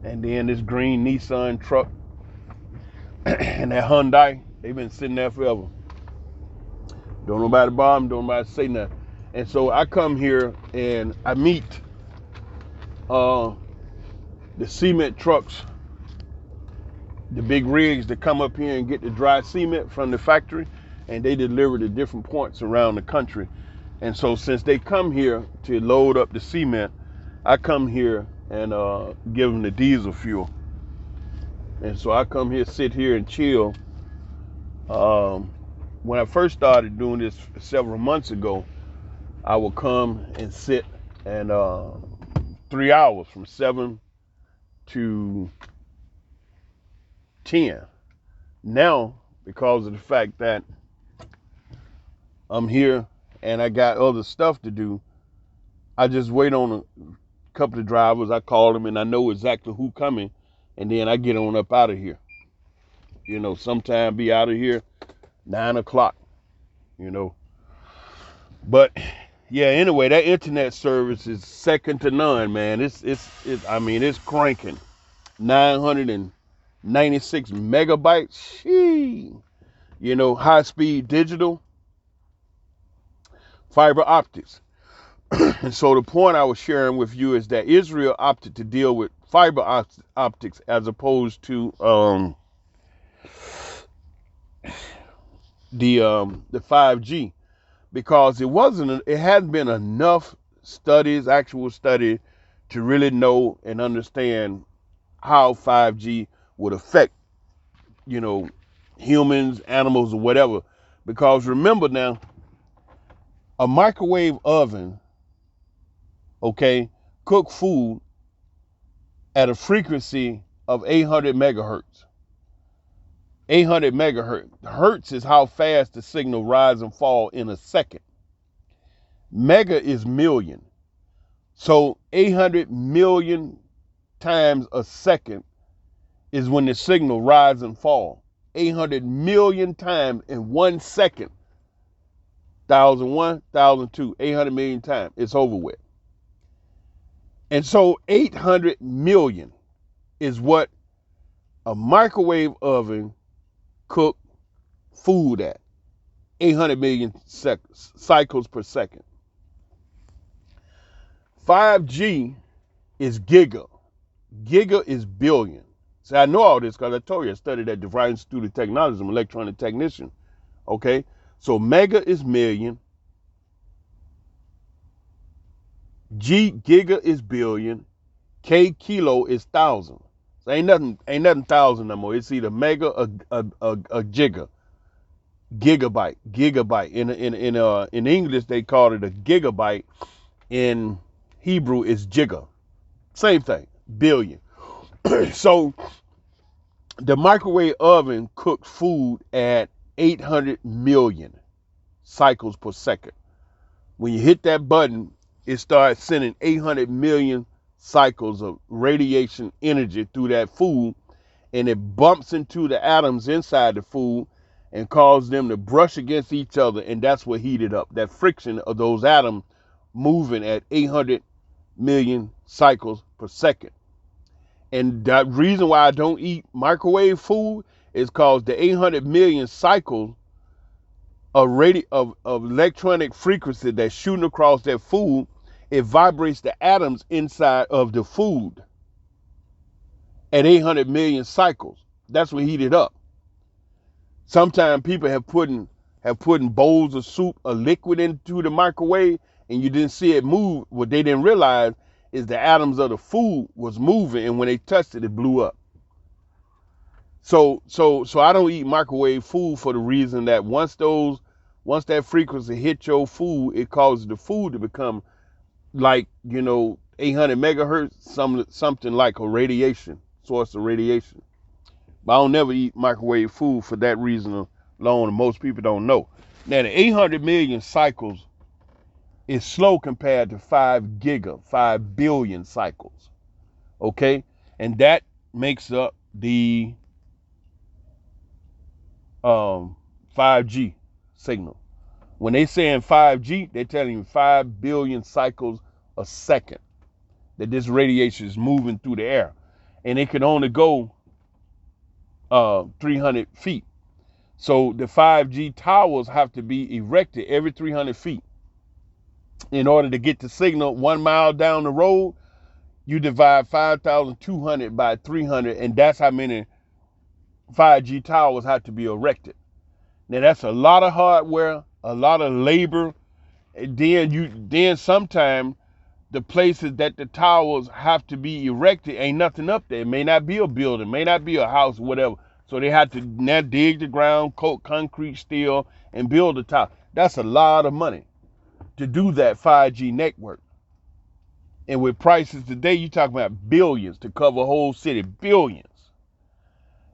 S1: and then this green Nissan truck and that Hyundai, they've been sitting there forever. Don't nobody bother them, don't nobody say nothing. And so I come here and I meet the cement trucks, the big rigs that come up here and get the dry cement from the factory, and they deliver to different points around the country. And so since they come here to load up the cement, I come here and give them the diesel fuel. And so I come here, sit here and chill. When I first started doing this several months ago, I would come and sit and 3 hours from 7 to 10. Now, because of the fact that I'm here and I got other stuff to do, I just wait on a couple of drivers. I call them and I know exactly who coming, and then I get on up out of here. You know, sometime be out of here 9 o'clock, you know. But yeah, anyway, that internet service is second to none, man. It's I mean, it's cranking. 996 megabytes. Shee. You know, high speed digital, fiber optics. And so the point I was sharing with you is that Israel opted to deal with fiber optics as opposed to the 5G, because it hadn't been enough actual study to really know and understand how 5G would affect, you know, humans, animals, or whatever. Because remember now, a microwave oven, okay, cook food at a frequency of 800 megahertz. 800 megahertz. Hertz is how fast the signal rise and fall in a second. Mega is million. So 800 million times a second is when the signal rise and fall. 800 million times in 1 second. 1,001, 1,002, 800 million times. It's over with. And so 800 million is what a microwave oven cook food at. 800 million cycles per second. 5G is giga. Giga is billion. See, I know all this because I told you I studied at DeVry Institute of Technology. I'm an electronic technician. Okay? So mega is million. Giga is billion. Kilo is thousand. So ain't nothing thousand no more. It's either mega or giga. Gigabyte. In English they call it a gigabyte. In Hebrew it's giga. Same thing, billion. So the microwave oven cooks food at 800 million cycles per second. When you hit that button, it starts sending 800 million cycles of radiation energy through that food, and it bumps into the atoms inside the food and causes them to brush against each other, and that's what heated up. That friction of those atoms moving at 800 million cycles per second. And the reason why I don't eat microwave food is because the 800 million cycles of electronic frequency that's shooting across that food, it vibrates the atoms inside of the food at 800 million cycles. That's what heated up. Sometimes people have put bowls of soup, a liquid into the microwave, and you didn't see it move. What they didn't realize is the atoms of the food was moving, and when they touched it, it blew up. So I don't eat microwave food for the reason that once that frequency hits your food, it causes the food to become like 800 megahertz, something like a radiation source of radiation. But I don't never eat microwave food for that reason alone, and most people don't know. Now the 800 million cycles is slow compared to 5 billion cycles. Okay, and that makes up the 5G signal. When they saying 5G, they're telling you 5 billion cycles a second that this radiation is moving through the air, and it can only go 300 feet. So the 5G towers have to be erected every 300 feet in order to get the signal 1 mile down the road. You divide 5,200 by 300, and that's how many 5G towers have to be erected. Now that's a lot of hardware, a lot of labor. And then sometimes the places that the towers have to be erected ain't nothing up there. It may not be a building, may not be a house, whatever. So they have to now dig the ground, coat concrete, steel, and build a tower. That's a lot of money to do that 5G network. And with prices today, you talking about billions to cover a whole city, billions.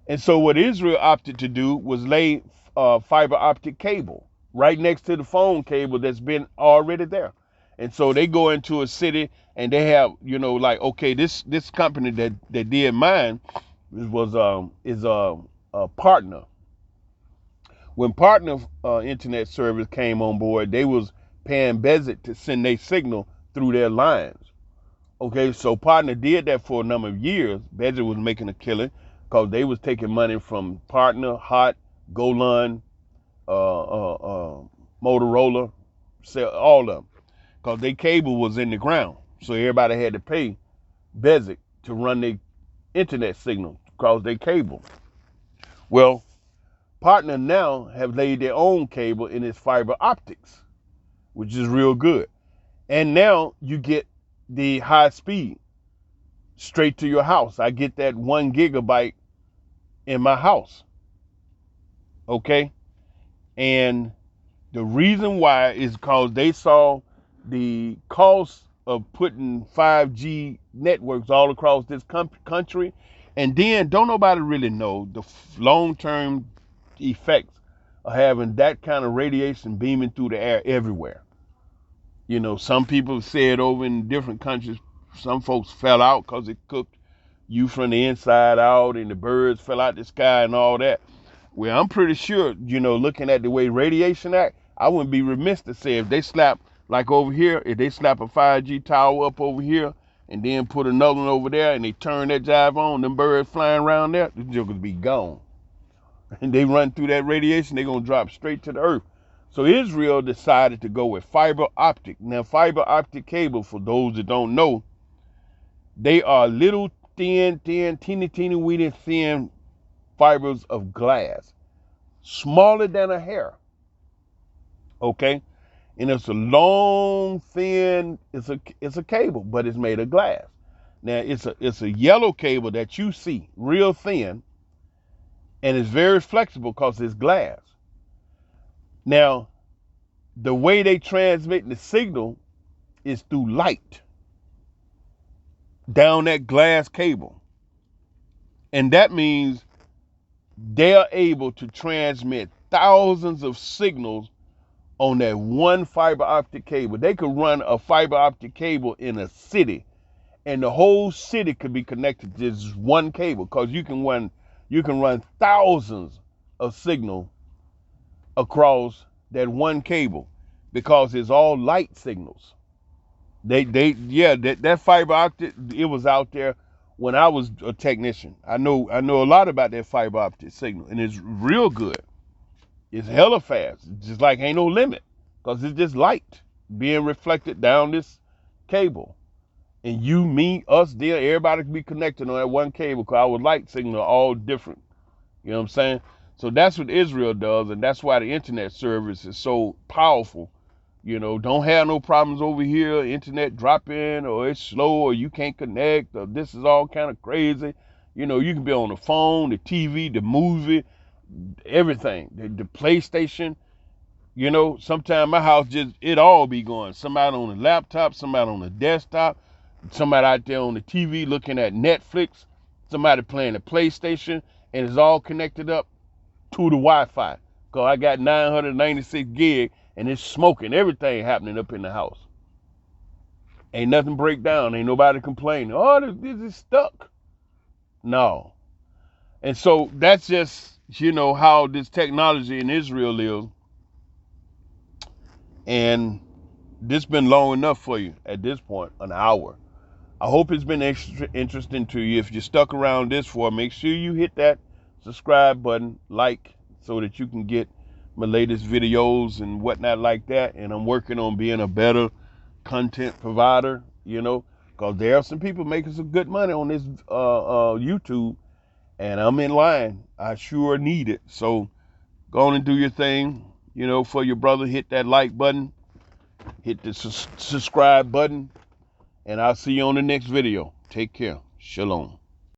S1: And so what Israel opted to do was lay fiber optic cable right next to the phone cable that's been already there. And so they go into a city and they have, like, okay, this company that did mine is a partner. When partner internet service came on board, they was paying Bezic to send their signal through their lines. Okay, so partner did that for a number of years. Bezic was making a killing because they was taking money from partner, Hot, Golan, Motorola, all of them, because their cable was in the ground. So everybody had to pay Bezic to run their internet signal across their cable. Well, partner now have laid their own cable in its fiber optics, which is real good. And now you get the high speed straight to your house. I get that 1 gigabyte in my house. Okay? And the reason why is because they saw the cost of putting 5G networks all across this country. And then don't nobody really know the long-term effects of having that kind of radiation beaming through the air everywhere. Some people said over in different countries, some folks fell out because it cooked you from the inside out and the birds fell out the sky and all that. Well, I'm pretty sure, looking at the way radiation act, I wouldn't be remiss to say if they slap, like over here, if they slap a 5G tower up over here and then put another one over there and they turn that jive on, them birds flying around there, the jokers be gone. And they run through that radiation, they're going to drop straight to the earth. So Israel decided to go with fiber optic. Now, fiber optic cable, for those that don't know, they are little thin, teeny, weeny, thin fibers of glass, smaller than a hair. Okay, and it's a long, thin. It's a cable, but it's made of glass. Now it's a yellow cable that you see, real thin, and it's very flexible because it's glass. Now, the way they transmit the signal is through light down that glass cable. And that means they are able to transmit thousands of signals on that one fiber optic cable. They could run a fiber optic cable in a city, and the whole city could be connected to this one cable, because you can run thousands of signal across that one cable, because it's all light signals. That fiber optic, it was out there when I was a technician. I know a lot about that fiber optic signal, and it's real good. It's hella fast. It's just like ain't no limit, because it's just light being reflected down this cable. And you, me, us, there, everybody can be connected on that one cable, because our light signal are all different. You know what I'm saying? So that's what Israel does, and that's why the internet service is so powerful. Don't have no problems over here, internet dropping, or it's slow, or you can't connect, or this is all kind of crazy. You can be on the phone, the TV, the movie, everything, the PlayStation. Sometimes my house it all be going. Somebody on the laptop, somebody on the desktop, somebody out there on the TV looking at Netflix, somebody playing the PlayStation, and it's all connected up to the Wi-Fi. Cause I got 996 gig, and it's smoking. Everything happening up in the house. Ain't nothing break down. Ain't nobody complaining. Oh, this is stuck. No. And so that's just how this technology in Israel is. And this been long enough for you at this point, an hour. I hope it's been interesting to you. If you stuck around this for, make sure you hit that subscribe button, like, so that you can get my latest videos and whatnot like that. And I'm working on being a better content provider, because there are some people making some good money on this YouTube, and I'm in line. I sure need it. So go on and do your thing, for your brother. Hit that like button, hit the subscribe button, and I'll see you on the next video. Take care. Shalom.